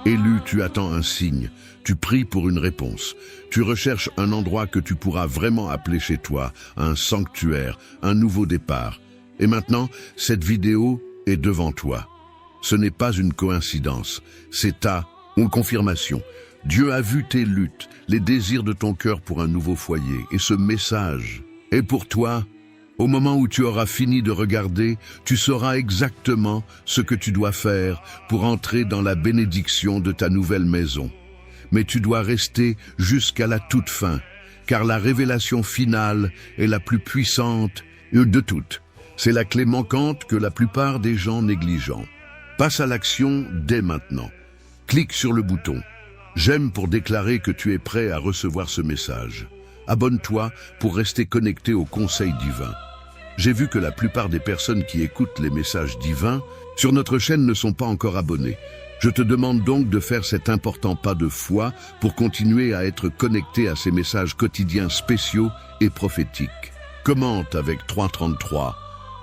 Élu, tu attends un signe, tu pries pour une réponse. Tu recherches un endroit que tu pourras vraiment appeler chez toi, un sanctuaire, un nouveau départ. Et maintenant, cette vidéo est devant toi. Ce n'est pas une coïncidence, c'est ta confirmation. Dieu a vu tes luttes, les désirs de ton cœur pour un nouveau foyer, et ce message est pour toi. Au moment où tu auras fini de regarder, tu sauras exactement ce que tu dois faire pour entrer dans la bénédiction de ta nouvelle maison. Mais tu dois rester jusqu'à la toute fin, car la révélation finale est la plus puissante de toutes. C'est la clé manquante que la plupart des gens négligent. Passe à l'action dès maintenant. Clique sur le bouton « J'aime » pour déclarer que tu es prêt à recevoir ce message. Abonne-toi pour rester connecté aux conseils divins. J'ai vu que la plupart des personnes qui écoutent les messages divins sur notre chaîne ne sont pas encore abonnées. Je te demande donc de faire cet important pas de foi pour continuer à être connecté à ces messages quotidiens spéciaux et prophétiques. Commente avec 333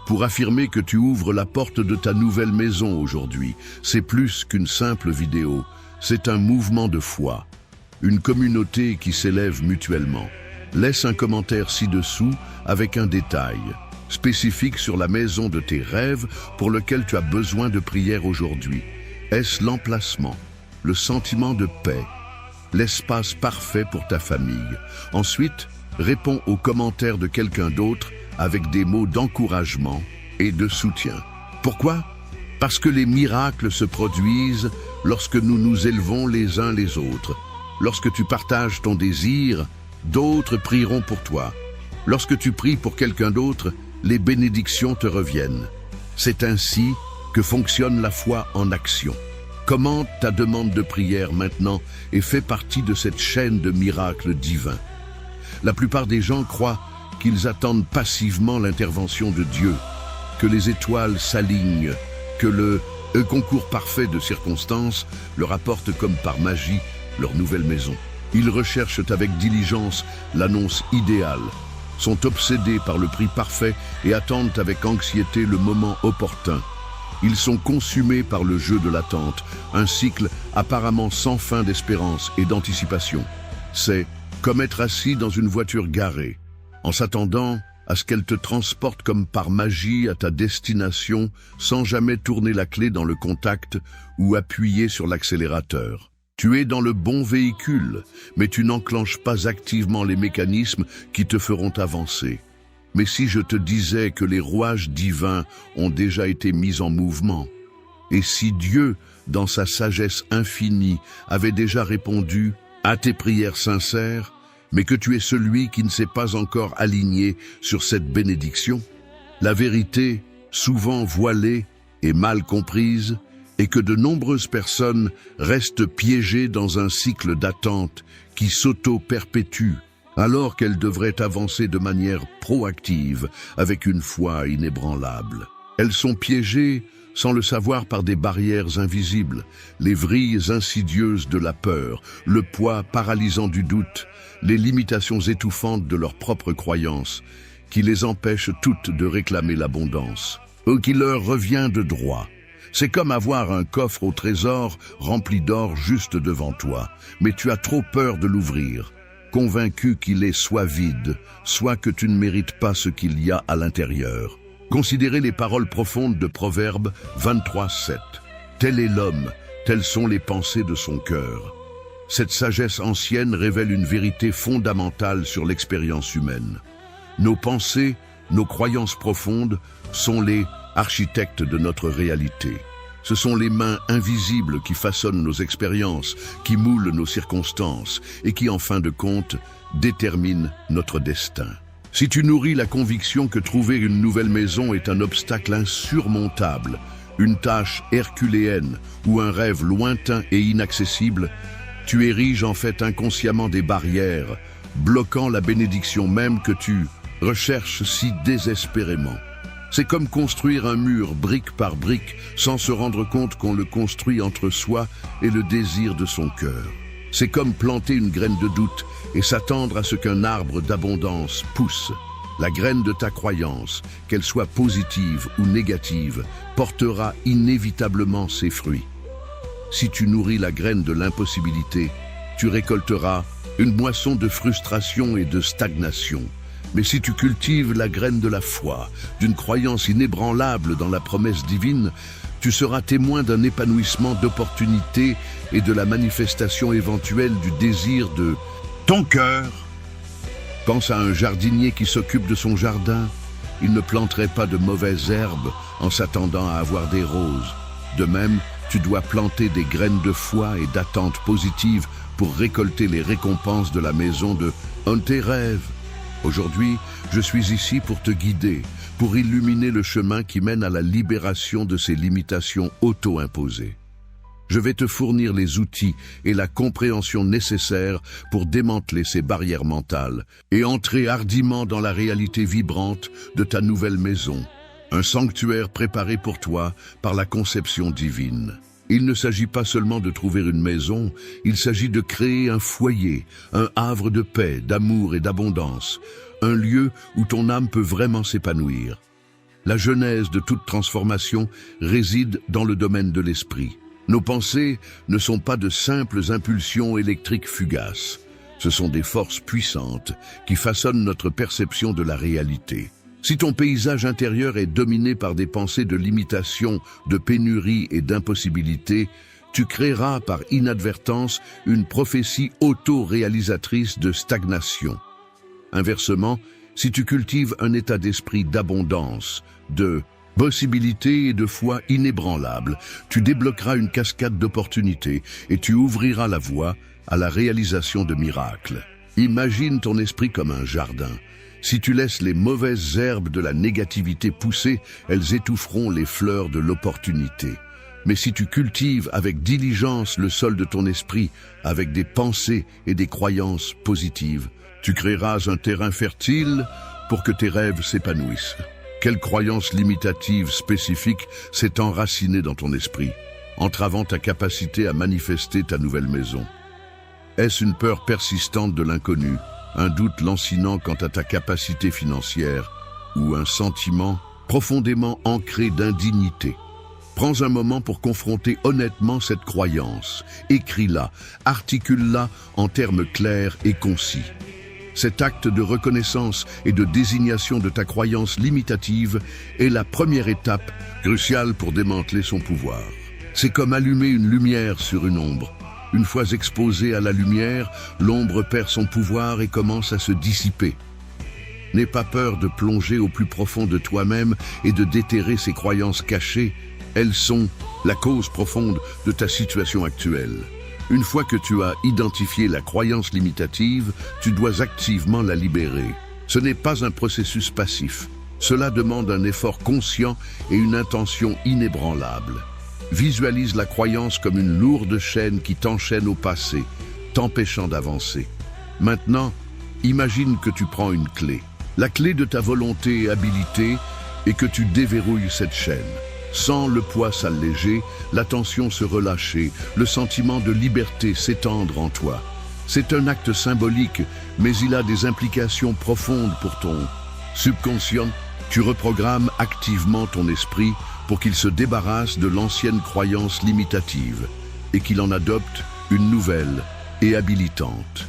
pour affirmer que tu ouvres la porte de ta nouvelle maison aujourd'hui. C'est plus qu'une simple vidéo, c'est un mouvement de foi, une communauté qui s'élève mutuellement. Laisse un commentaire ci-dessous avec un détail spécifique sur la maison de tes rêves pour lequel tu as besoin de prière aujourd'hui. Est-ce l'emplacement, le sentiment de paix, l'espace parfait pour ta famille? Ensuite, réponds aux commentaires de quelqu'un d'autre avec des mots d'encouragement et de soutien. Pourquoi? Parce que les miracles se produisent lorsque nous nous élevons les uns les autres. Lorsque tu partages ton désir, d'autres prieront pour toi. Lorsque tu pries pour quelqu'un d'autre, les bénédictions te reviennent. C'est ainsi que fonctionne la foi en action. Commente ta demande de prière maintenant et fais partie de cette chaîne de miracles divins. La plupart des gens croient qu'ils attendent passivement l'intervention de Dieu, que les étoiles s'alignent, que le concours parfait de circonstances leur apporte comme par magie leur nouvelle maison. Ils recherchent avec diligence l'annonce idéale, sont obsédés par le prix parfait et attendent avec anxiété le moment opportun. Ils sont consumés par le jeu de l'attente, un cycle apparemment sans fin d'espérance et d'anticipation. C'est comme être assis dans une voiture garée, en s'attendant à ce qu'elle te transporte comme par magie à ta destination sans jamais tourner la clé dans le contact ou appuyer sur l'accélérateur. Tu es dans le bon véhicule, mais tu n'enclenches pas activement les mécanismes qui te feront avancer. Mais si je te disais que les rouages divins ont déjà été mis en mouvement, et si Dieu, dans sa sagesse infinie, avait déjà répondu à tes prières sincères, mais que tu es celui qui ne s'est pas encore aligné sur cette bénédiction, la vérité, souvent voilée et mal comprise, et que de nombreuses personnes restent piégées dans un cycle d'attente qui s'auto-perpétue, alors qu'elles devraient avancer de manière proactive avec une foi inébranlable. Elles sont piégées sans le savoir par des barrières invisibles, les vrilles insidieuses de la peur, le poids paralysant du doute, les limitations étouffantes de leurs propres croyances, qui les empêchent toutes de réclamer l'abondance, qui leur revient de droit. C'est comme avoir un coffre au trésor rempli d'or juste devant toi, mais tu as trop peur de l'ouvrir, convaincu qu'il est soit vide, soit que tu ne mérites pas ce qu'il y a à l'intérieur. Considérez les paroles profondes de Proverbe 23:7. Tel est l'homme, telles sont les pensées de son cœur. Cette sagesse ancienne révèle une vérité fondamentale sur l'expérience humaine. Nos pensées, nos croyances profondes sont les architectes de notre réalité. Ce sont les mains invisibles qui façonnent nos expériences, qui moulent nos circonstances et qui, en fin de compte, déterminent notre destin. Si tu nourris la conviction que trouver une nouvelle maison est un obstacle insurmontable, une tâche herculéenne ou un rêve lointain et inaccessible, tu ériges en fait inconsciemment des barrières, bloquant la bénédiction même que tu recherches si désespérément. C'est comme construire un mur brique par brique sans se rendre compte qu'on le construit entre soi et le désir de son cœur. C'est comme planter une graine de doute et s'attendre à ce qu'un arbre d'abondance pousse. La graine de ta croyance, qu'elle soit positive ou négative, portera inévitablement ses fruits. Si tu nourris la graine de l'impossibilité, tu récolteras une moisson de frustration et de stagnation. Mais si tu cultives la graine de la foi, d'une croyance inébranlable dans la promesse divine, tu seras témoin d'un épanouissement d'opportunités et de la manifestation éventuelle du désir de ton cœur. Pense à un jardinier qui s'occupe de son jardin. Il ne planterait pas de mauvaises herbes en s'attendant à avoir des roses. De même, tu dois planter des graines de foi et d'attente positive pour récolter les récompenses de la maison de tes rêves. Aujourd'hui, je suis ici pour te guider, pour illuminer le chemin qui mène à la libération de ces limitations auto-imposées. Je vais te fournir les outils et la compréhension nécessaires pour démanteler ces barrières mentales et entrer hardiment dans la réalité vibrante de ta nouvelle maison, un sanctuaire préparé pour toi par la conception divine. Il ne s'agit pas seulement de trouver une maison, il s'agit de créer un foyer, un havre de paix, d'amour et d'abondance, un lieu où ton âme peut vraiment s'épanouir. La genèse de toute transformation réside dans le domaine de l'esprit. Nos pensées ne sont pas de simples impulsions électriques fugaces. Ce sont des forces puissantes qui façonnent notre perception de la réalité. Si ton paysage intérieur est dominé par des pensées de limitation, de pénurie et d'impossibilité, tu créeras par inadvertance une prophétie auto-réalisatrice de stagnation. Inversement, si tu cultives un état d'esprit d'abondance, de possibilités et de foi inébranlable, tu débloqueras une cascade d'opportunités et tu ouvriras la voie à la réalisation de miracles. Imagine ton esprit comme un jardin. Si tu laisses les mauvaises herbes de la négativité pousser, elles étoufferont les fleurs de l'opportunité. Mais si tu cultives avec diligence le sol de ton esprit, avec des pensées et des croyances positives, tu créeras un terrain fertile pour que tes rêves s'épanouissent. Quelle croyance limitative spécifique s'est enracinée dans ton esprit, entravant ta capacité à manifester ta nouvelle maison? Est-ce une peur persistante de l'inconnu, un doute lancinant quant à ta capacité financière, ou un sentiment profondément ancré d'indignité? Prends un moment pour confronter honnêtement cette croyance. Écris-la, articule-la en termes clairs et concis. Cet acte de reconnaissance et de désignation de ta croyance limitative est la première étape cruciale pour démanteler son pouvoir. C'est comme allumer une lumière sur une ombre. Une fois exposée à la lumière, l'ombre perd son pouvoir et commence à se dissiper. N'aie pas peur de plonger au plus profond de toi-même et de déterrer ces croyances cachées. Elles sont la cause profonde de ta situation actuelle. Une fois que tu as identifié la croyance limitative, tu dois activement la libérer. Ce n'est pas un processus passif. Cela demande un effort conscient et une intention inébranlable. Visualise la croyance comme une lourde chaîne qui t'enchaîne au passé, t'empêchant d'avancer. Maintenant, imagine que tu prends une clé. La clé de ta volonté et habilité et que tu déverrouilles cette chaîne. Sans le poids s'alléger, la tension se relâcher, le sentiment de liberté s'étendre en toi. C'est un acte symbolique, mais il a des implications profondes pour ton subconscient. Tu reprogrammes activement ton esprit pour qu'il se débarrasse de l'ancienne croyance limitative et qu'il en adopte une nouvelle et habilitante.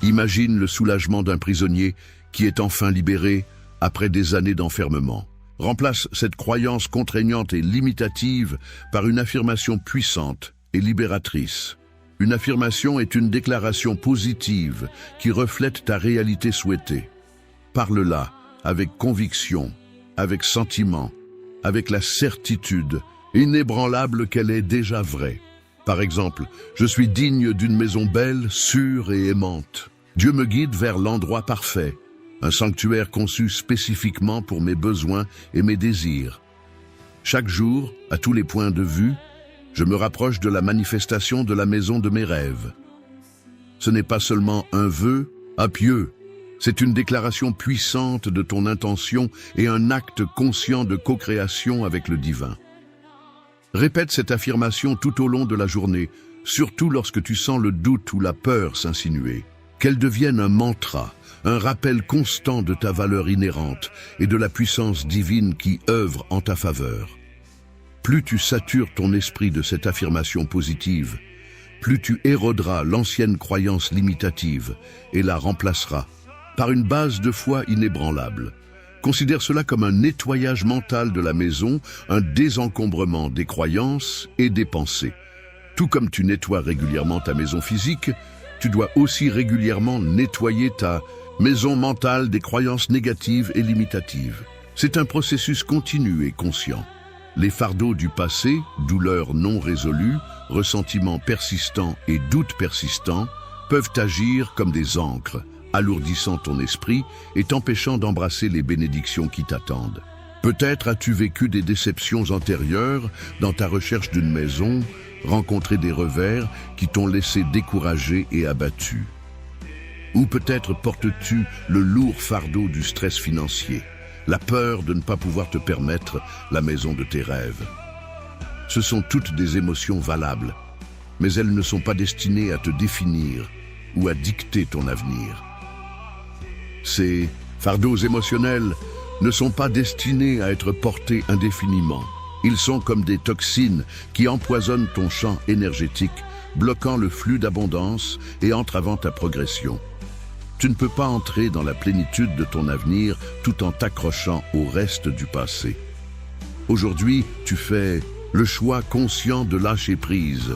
Imagine le soulagement d'un prisonnier qui est enfin libéré après des années d'enfermement. Remplace cette croyance contraignante et limitative par une affirmation puissante et libératrice. Une affirmation est une déclaration positive qui reflète ta réalité souhaitée. Parle-la avec conviction, avec sentiment, avec la certitude inébranlable qu'elle est déjà vraie. Par exemple, je suis digne d'une maison belle, sûre et aimante. Dieu me guide vers l'endroit parfait. Un sanctuaire conçu spécifiquement pour mes besoins et mes désirs. Chaque jour, à tous les points de vue, je me rapproche de la manifestation de la maison de mes rêves. Ce n'est pas seulement un vœu pieux, c'est une déclaration puissante de ton intention et un acte conscient de co-création avec le divin. Répète cette affirmation tout au long de la journée, surtout lorsque tu sens le doute ou la peur s'insinuer. qu'elles deviennent un mantra, un rappel constant de ta valeur inhérente et de la puissance divine qui œuvre en ta faveur. Plus tu satures ton esprit de cette affirmation positive, plus tu éroderas l'ancienne croyance limitative et la remplaceras par une base de foi inébranlable. Considère cela comme un nettoyage mental de la maison, un désencombrement des croyances et des pensées. Tout comme tu nettoies régulièrement ta maison physique, tu dois aussi régulièrement nettoyer ta maison mentale des croyances négatives et limitatives. C'est un processus continu et conscient. Les fardeaux du passé, douleurs non résolues, ressentiments persistants et doutes persistants peuvent agir comme des ancres, alourdissant ton esprit et t'empêchant d'embrasser les bénédictions qui t'attendent. Peut-être as-tu vécu des déceptions antérieures dans ta recherche d'une maison, rencontré des revers qui t'ont laissé découragé et abattu. Ou peut-être portes-tu le lourd fardeau du stress financier, la peur de ne pas pouvoir te permettre la maison de tes rêves. Ce sont toutes des émotions valables, mais elles ne sont pas destinées à te définir ou à dicter ton avenir. Ces fardeaux émotionnels ne sont pas destinés à être portés indéfiniment. Ils sont comme des toxines qui empoisonnent ton champ énergétique, bloquant le flux d'abondance et entravant ta progression. Tu ne peux pas entrer dans la plénitude de ton avenir tout en t'accrochant au reste du passé. Aujourd'hui, tu fais le choix conscient de lâcher prise.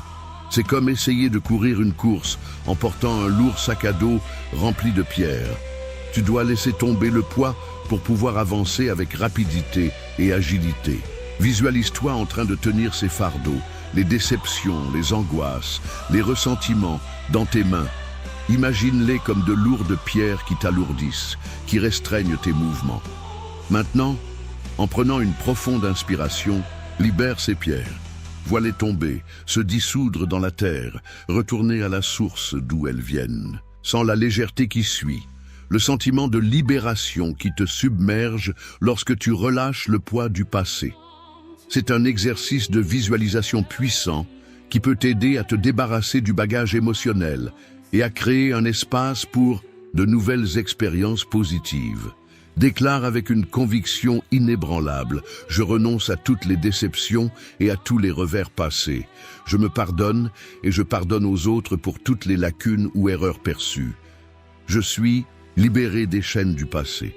C'est comme essayer de courir une course en portant un lourd sac à dos rempli de pierres. Tu dois laisser tomber le poids pour pouvoir avancer avec rapidité et agilité. Visualise-toi en train de tenir ces fardeaux, les déceptions, les angoisses, les ressentiments dans tes mains. Imagine-les comme de lourdes pierres qui t'alourdissent, qui restreignent tes mouvements. Maintenant, en prenant une profonde inspiration, libère ces pierres. Vois-les tomber, se dissoudre dans la terre, retourner à la source d'où elles viennent. Sans la légèreté qui suit, le sentiment de libération qui te submerge lorsque tu relâches le poids du passé. C'est un exercice de visualisation puissant qui peut t'aider à te débarrasser du bagage émotionnel et à créer un espace pour de nouvelles expériences positives. Déclare avec une conviction inébranlable: je renonce à toutes les déceptions et à tous les revers passés. Je me pardonne et je pardonne aux autres pour toutes les lacunes ou erreurs perçues. Je suis libéré des chaînes du passé.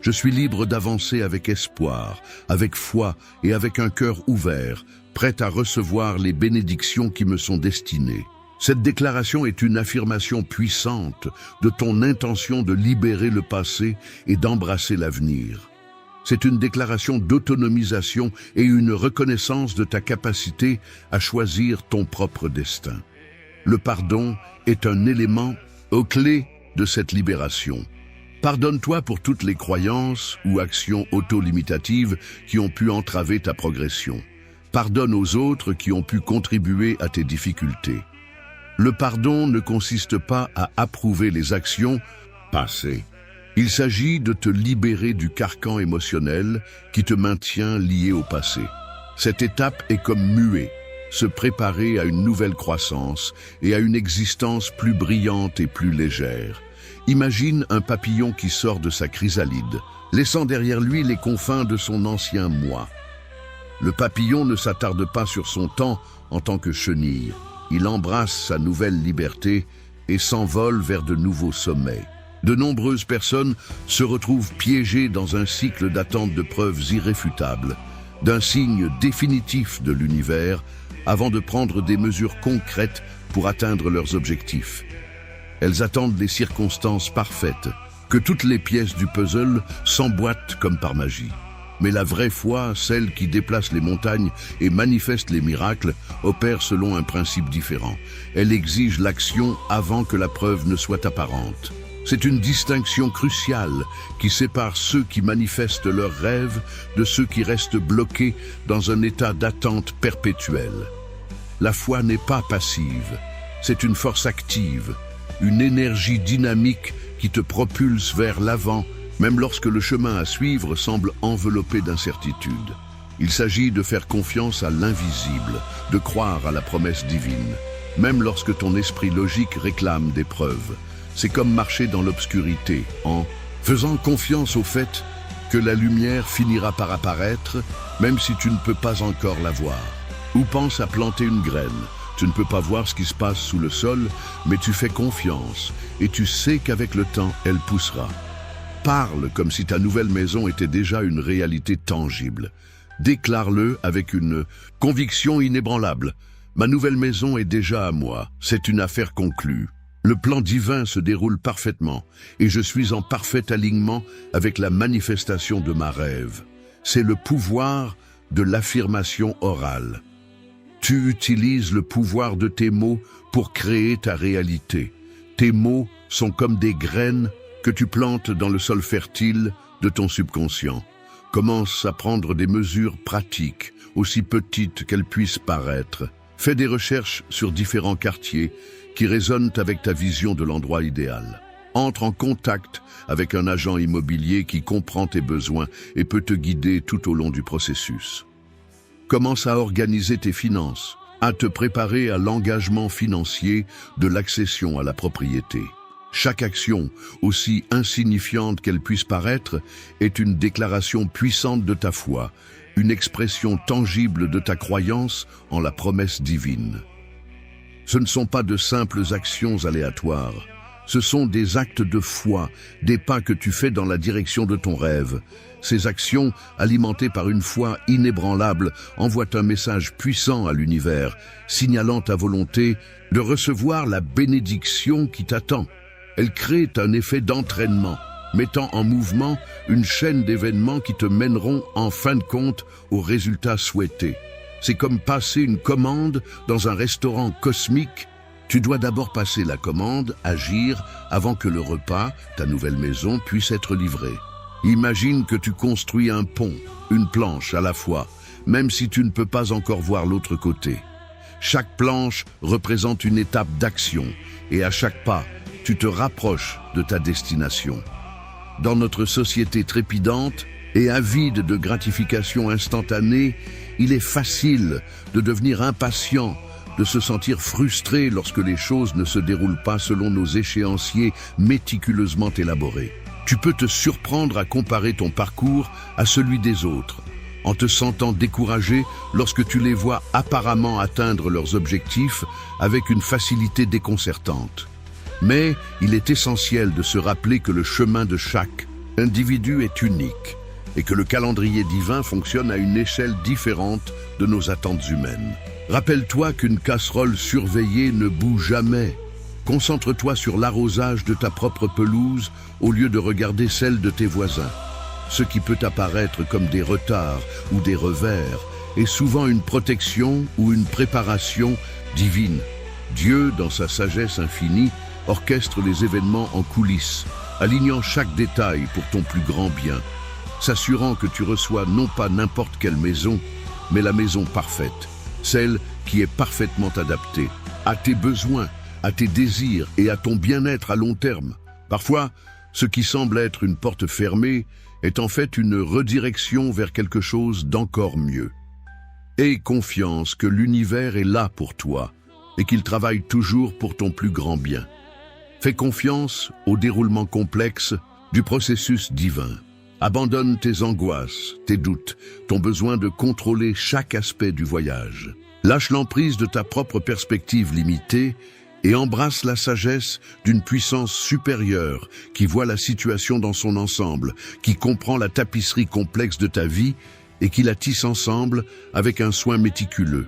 Je suis libre d'avancer avec espoir, avec foi et avec un cœur ouvert, prêt à recevoir les bénédictions qui me sont destinées. Cette déclaration est une affirmation puissante de ton intention de libérer le passé et d'embrasser l'avenir. C'est une déclaration d'autonomisation et une reconnaissance de ta capacité à choisir ton propre destin. Le pardon est un élément clé de cette libération. Pardonne-toi pour toutes les croyances ou actions auto-limitatives qui ont pu entraver ta progression. Pardonne aux autres qui ont pu contribuer à tes difficultés. Le pardon ne consiste pas à approuver les actions passées. Il s'agit de te libérer du carcan émotionnel qui te maintient lié au passé. Cette étape est comme muer, se préparer à une nouvelle croissance et à une existence plus brillante et plus légère. Imagine un papillon qui sort de sa chrysalide, laissant derrière lui les confins de son ancien moi. Le papillon ne s'attarde pas sur son temps en tant que chenille. Il embrasse sa nouvelle liberté et s'envole vers de nouveaux sommets. De nombreuses personnes se retrouvent piégées dans un cycle d'attente de preuves irréfutables, d'un signe définitif de l'univers, avant de prendre des mesures concrètes pour atteindre leurs objectifs. Elles attendent les circonstances parfaites, que toutes les pièces du puzzle s'emboîtent comme par magie. Mais la vraie foi, celle qui déplace les montagnes et manifeste les miracles, opère selon un principe différent. Elle exige l'action avant que la preuve ne soit apparente. C'est une distinction cruciale qui sépare ceux qui manifestent leurs rêves de ceux qui restent bloqués dans un état d'attente perpétuelle. La foi n'est pas passive, c'est une force active, une énergie dynamique qui te propulse vers l'avant, même lorsque le chemin à suivre semble enveloppé d'incertitudes. Il s'agit de faire confiance à l'invisible, de croire à la promesse divine. Même lorsque ton esprit logique réclame des preuves, c'est comme marcher dans l'obscurité, en faisant confiance au fait que la lumière finira par apparaître, même si tu ne peux pas encore la voir. Ou pense à planter une graine. Tu ne peux pas voir ce qui se passe sous le sol, mais tu fais confiance et tu sais qu'avec le temps, elle poussera. Parle comme si ta nouvelle maison était déjà une réalité tangible. Déclare-le avec une conviction inébranlable. Ma nouvelle maison est déjà à moi, c'est une affaire conclue. Le plan divin se déroule parfaitement et je suis en parfait alignement avec la manifestation de ma rêve. C'est le pouvoir de l'affirmation orale. Tu utilises le pouvoir de tes mots pour créer ta réalité. Tes mots sont comme des graines que tu plantes dans le sol fertile de ton subconscient. Commence à prendre des mesures pratiques, aussi petites qu'elles puissent paraître. Fais des recherches sur différents quartiers qui résonnent avec ta vision de l'endroit idéal. Entre en contact avec un agent immobilier qui comprend tes besoins et peut te guider tout au long du processus. Commence à organiser tes finances, à te préparer à l'engagement financier de l'accession à la propriété. Chaque action, aussi insignifiante qu'elle puisse paraître, est une déclaration puissante de ta foi, une expression tangible de ta croyance en la promesse divine. Ce ne sont pas de simples actions aléatoires. Ce sont des actes de foi, des pas que tu fais dans la direction de ton rêve. Ces actions, alimentées par une foi inébranlable, envoient un message puissant à l'univers, signalant ta volonté de recevoir la bénédiction qui t'attend. Elles créent un effet d'entraînement, mettant en mouvement une chaîne d'événements qui te mèneront en fin de compte au résultat souhaité. C'est comme passer une commande dans un restaurant cosmique. Tu dois d'abord passer la commande, agir, avant que le repas, ta nouvelle maison, puisse être livré. Imagine que tu construis un pont, une planche à la fois, même si tu ne peux pas encore voir l'autre côté. Chaque planche représente une étape d'action, et à chaque pas, tu te rapproches de ta destination. Dans notre société trépidante et avide de gratification instantanée, il est facile de devenir impatient, de se sentir frustré lorsque les choses ne se déroulent pas selon nos échéanciers méticuleusement élaborés. Tu peux te surprendre à comparer ton parcours à celui des autres, en te sentant découragé lorsque tu les vois apparemment atteindre leurs objectifs avec une facilité déconcertante. Mais il est essentiel de se rappeler que le chemin de chaque individu est unique et que le calendrier divin fonctionne à une échelle différente de nos attentes humaines. Rappelle-toi qu'une casserole surveillée ne bout jamais. Concentre-toi sur l'arrosage de ta propre pelouse au lieu de regarder celle de tes voisins. Ce qui peut apparaître comme des retards ou des revers est souvent une protection ou une préparation divine. Dieu, dans sa sagesse infinie, orchestre les événements en coulisses, alignant chaque détail pour ton plus grand bien, s'assurant que tu reçois non pas n'importe quelle maison, mais la maison parfaite, celle qui est parfaitement adaptée à tes besoins, à tes désirs et à ton bien-être à long terme. Parfois, ce qui semble être une porte fermée est en fait une redirection vers quelque chose d'encore mieux. Aie confiance que l'univers est là pour toi et qu'il travaille toujours pour ton plus grand bien. Fais confiance au déroulement complexe du processus divin. Abandonne tes angoisses, tes doutes, ton besoin de contrôler chaque aspect du voyage. Lâche l'emprise de ta propre perspective limitée et embrasse la sagesse d'une puissance supérieure qui voit la situation dans son ensemble, qui comprend la tapisserie complexe de ta vie et qui la tisse ensemble avec un soin méticuleux.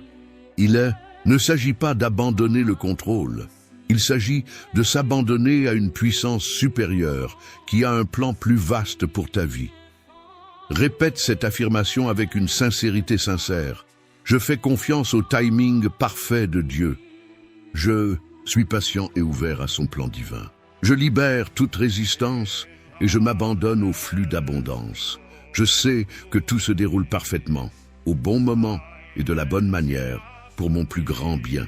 Ne s'agit pas d'abandonner le contrôle. Il s'agit de s'abandonner à une puissance supérieure qui a un plan plus vaste pour ta vie. Répète cette affirmation avec une sincérité sincère. Je fais confiance au timing parfait de Dieu. Je suis patient et ouvert à son plan divin. Je libère toute résistance et je m'abandonne au flux d'abondance. Je sais que tout se déroule parfaitement, au bon moment et de la bonne manière, pour mon plus grand bien.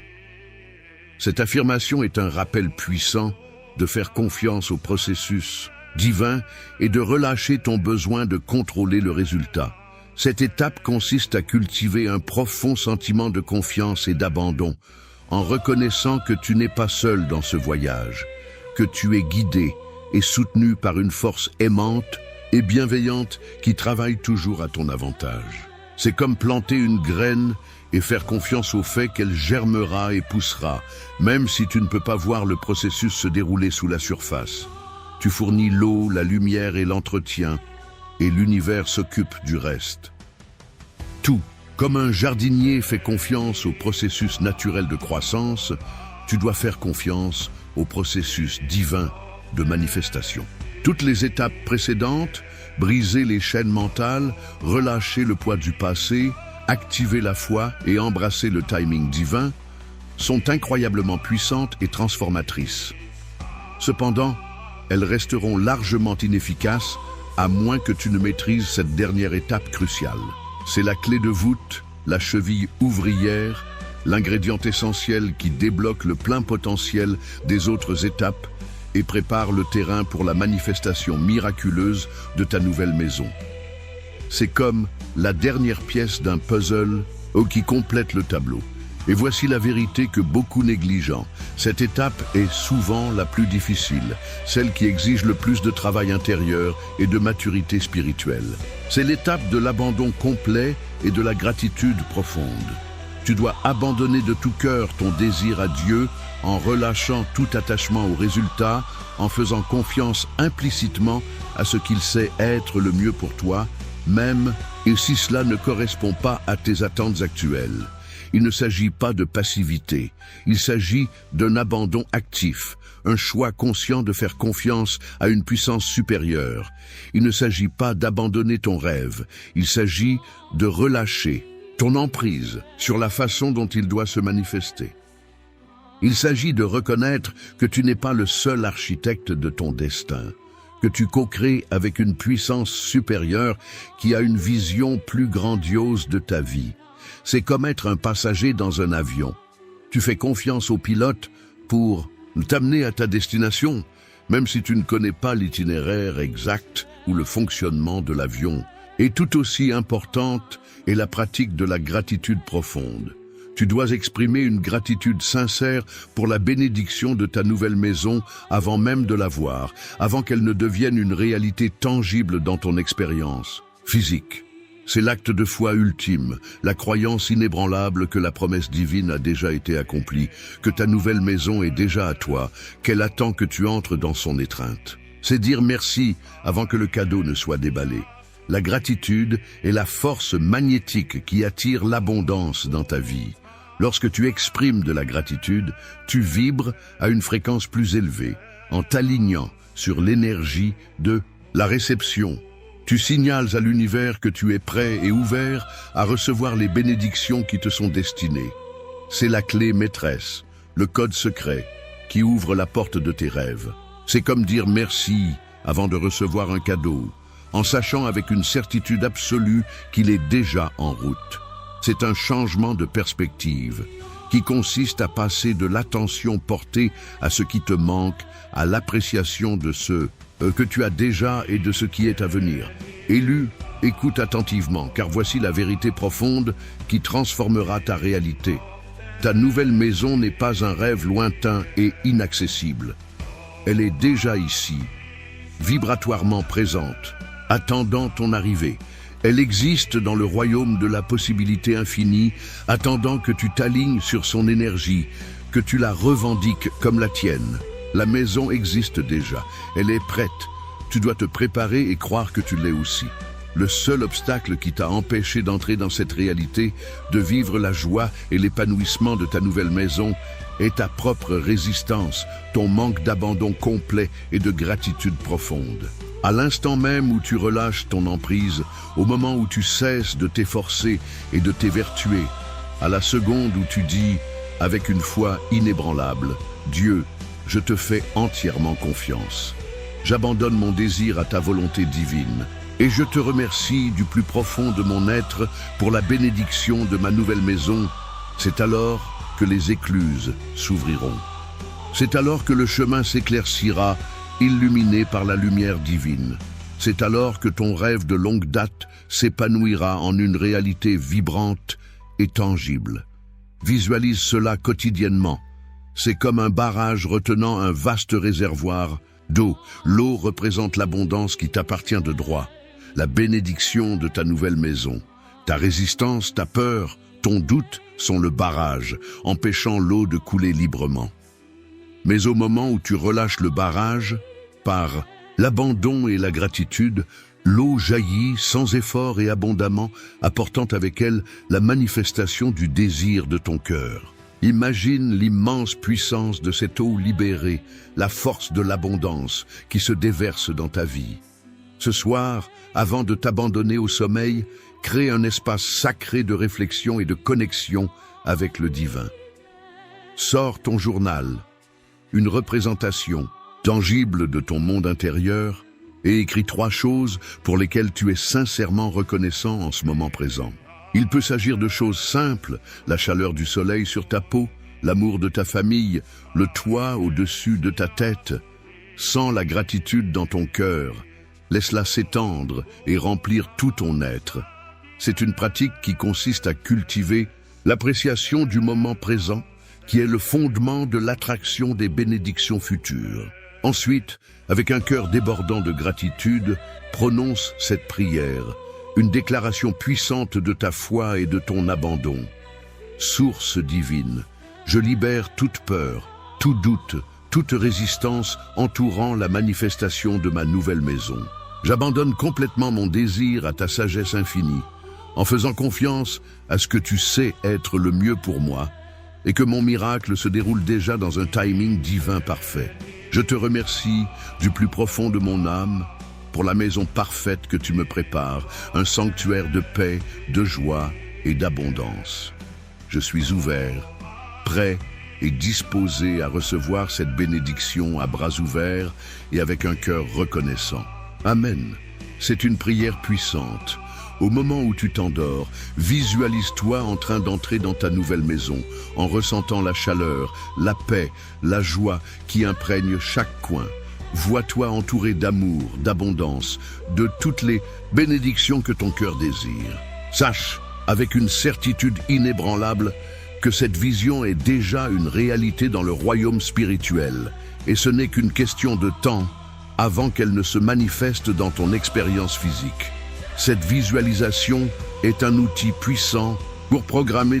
Cette affirmation est un rappel puissant de faire confiance au processus divin et de relâcher ton besoin de contrôler le résultat. Cette étape consiste à cultiver un profond sentiment de confiance et d'abandon, en reconnaissant que tu n'es pas seul dans ce voyage, que tu es guidé et soutenu par une force aimante et bienveillante qui travaille toujours à ton avantage. C'est comme planter une graine et faire confiance au fait qu'elle germera et poussera, même si tu ne peux pas voir le processus se dérouler sous la surface. Tu fournis l'eau, la lumière et l'entretien, et l'univers s'occupe du reste. Tout, comme un jardinier fait confiance au processus naturel de croissance, tu dois faire confiance au processus divin de manifestation. Toutes les étapes précédentes, briser les chaînes mentales, relâcher le poids du passé, activer la foi et embrasser le timing divin, sont incroyablement puissantes et transformatrices. Cependant, elles resteront largement inefficaces à moins que tu ne maîtrises cette dernière étape cruciale. C'est la clé de voûte, la cheville ouvrière, l'ingrédient essentiel qui débloque le plein potentiel des autres étapes et prépare le terrain pour la manifestation miraculeuse de ta nouvelle maison. C'est comme la dernière pièce d'un puzzle qui complète le tableau. Et voici la vérité que beaucoup négligent. Cette étape est souvent la plus difficile, celle qui exige le plus de travail intérieur et de maturité spirituelle. C'est l'étape de l'abandon complet et de la gratitude profonde. Tu dois abandonner de tout cœur ton désir à Dieu en relâchant tout attachement au résultat, en faisant confiance implicitement à ce qu'il sait être le mieux pour toi, même et si cela ne correspond pas à tes attentes actuelles. Il ne s'agit pas de passivité, il s'agit d'un abandon actif, un choix conscient de faire confiance à une puissance supérieure. Il ne s'agit pas d'abandonner ton rêve, il s'agit de relâcher ton emprise sur la façon dont il doit se manifester. Il s'agit de reconnaître que tu n'es pas le seul architecte de ton destin, que tu co-crées avec une puissance supérieure qui a une vision plus grandiose de ta vie. C'est comme être un passager dans un avion. Tu fais confiance au pilote pour t'amener à ta destination, même si tu ne connais pas l'itinéraire exact ou le fonctionnement de l'avion. Et tout aussi importante est la pratique de la gratitude profonde. Tu dois exprimer une gratitude sincère pour la bénédiction de ta nouvelle maison avant même de la voir, avant qu'elle ne devienne une réalité tangible dans ton expérience physique. C'est l'acte de foi ultime, la croyance inébranlable que la promesse divine a déjà été accomplie, que ta nouvelle maison est déjà à toi, qu'elle attend que tu entres dans son étreinte. C'est dire merci avant que le cadeau ne soit déballé. La gratitude est la force magnétique qui attire l'abondance dans ta vie. Lorsque tu exprimes de la gratitude, tu vibres à une fréquence plus élevée, en t'alignant sur l'énergie de la réception. Tu signales à l'univers que tu es prêt et ouvert à recevoir les bénédictions qui te sont destinées. C'est la clé maîtresse, le code secret, qui ouvre la porte de tes rêves. C'est comme dire merci avant de recevoir un cadeau, en sachant avec une certitude absolue qu'il est déjà en route. C'est un changement de perspective qui consiste à passer de l'attention portée à ce qui te manque à l'appréciation de ce que tu as déjà et de ce qui est à venir. Élu, écoute attentivement, car voici la vérité profonde qui transformera ta réalité. Ta nouvelle maison n'est pas un rêve lointain et inaccessible. Elle est déjà ici, vibratoirement présente, attendant ton arrivée. Elle existe dans le royaume de la possibilité infinie, attendant que tu t'alignes sur son énergie, que tu la revendiques comme la tienne. La maison existe déjà, elle est prête. Tu dois te préparer et croire que tu l'es aussi. Le seul obstacle qui t'a empêché d'entrer dans cette réalité, de vivre la joie et l'épanouissement de ta nouvelle maison, est ta propre résistance, ton manque d'abandon complet et de gratitude profonde. À l'instant même où tu relâches ton emprise, au moment où tu cesses de t'efforcer et de t'évertuer, à la seconde où tu dis, avec une foi inébranlable, « Dieu, je te fais entièrement confiance. J'abandonne mon désir à ta volonté divine et je te remercie du plus profond de mon être pour la bénédiction de ma nouvelle maison. » C'est alors que les écluses s'ouvriront. C'est alors que le chemin s'éclaircira, illuminé par la lumière divine. C'est alors que ton rêve de longue date s'épanouira en une réalité vibrante et tangible. Visualise cela quotidiennement. C'est comme un barrage retenant un vaste réservoir d'eau. L'eau représente l'abondance qui t'appartient de droit, la bénédiction de ta nouvelle maison. Ta résistance, ta peur, ton doute sont le barrage, empêchant l'eau de couler librement. Mais au moment où tu relâches le barrage, par l'abandon et la gratitude, l'eau jaillit sans effort et abondamment, apportant avec elle la manifestation du désir de ton cœur. Imagine l'immense puissance de cette eau libérée, la force de l'abondance qui se déverse dans ta vie. Ce soir, avant de t'abandonner au sommeil, crée un espace sacré de réflexion et de connexion avec le divin. Sors ton journal, une représentation tangible de ton monde intérieur, et écris 3 choses pour lesquelles tu es sincèrement reconnaissant en ce moment présent. Il peut s'agir de choses simples, la chaleur du soleil sur ta peau, l'amour de ta famille, le toit au-dessus de ta tête. Sens la gratitude dans ton cœur, laisse-la s'étendre et remplir tout ton être. C'est une pratique qui consiste à cultiver l'appréciation du moment présent, qui est le fondement de l'attraction des bénédictions futures. Ensuite, avec un cœur débordant de gratitude, prononce cette prière, une déclaration puissante de ta foi et de ton abandon. Source divine, je libère toute peur, tout doute, toute résistance entourant la manifestation de ma nouvelle maison. J'abandonne complètement mon désir à ta sagesse infinie, en faisant confiance à ce que tu sais être le mieux pour moi, et que mon miracle se déroule déjà dans un timing divin parfait. Je te remercie du plus profond de mon âme pour la maison parfaite que tu me prépares, un sanctuaire de paix, de joie et d'abondance. Je suis ouvert, prêt et disposé à recevoir cette bénédiction à bras ouverts et avec un cœur reconnaissant. Amen. C'est une prière puissante. Au moment où tu t'endors, visualise-toi en train d'entrer dans ta nouvelle maison, en ressentant la chaleur, la paix, la joie qui imprègne chaque coin. Vois-toi entouré d'amour, d'abondance, de toutes les bénédictions que ton cœur désire. Sache, avec une certitude inébranlable, que cette vision est déjà une réalité dans le royaume spirituel, et ce n'est qu'une question de temps avant qu'elle ne se manifeste dans ton expérience physique. Cette visualisation est un outil puissant pour programmer